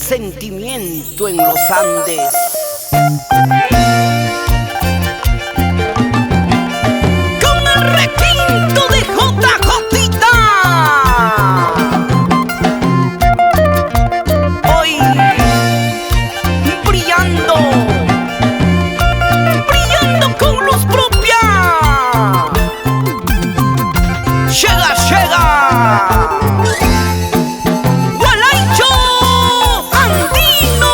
sentimiento en los Andes. Con el requinto de JJita. Hoy brillando con luz propia. Llega Walaycho, Andino.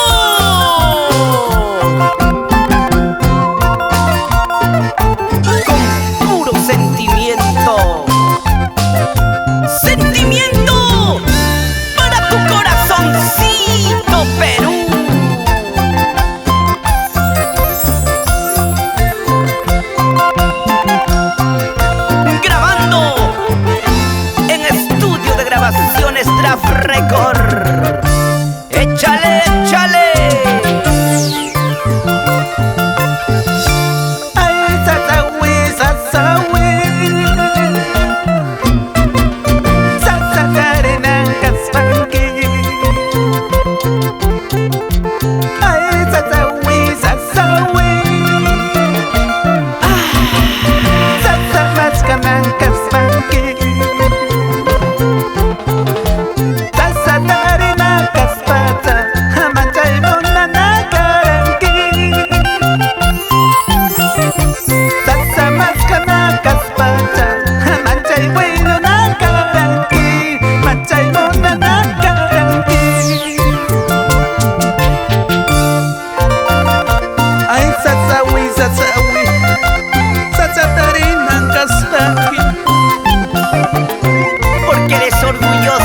Con puro sentimiento para tu corazoncito, Perú. Grabando en estudio de grabaciones Record. Échale, échale. Ay, sasawi, sasawi. Sasatarena kaspanki. Ay, sasawi, sasawi. Sasamachkaman kaspanki. Sasatarena kaspata. Hamanchaymuna nakaranki. Sasamachkana kaspata. Hamanchaymuna nakaranki. Manchaymuna nakaranki. Ay, sasawi, sasawi. Sasatarena kaspanki. Porque eres orgulloso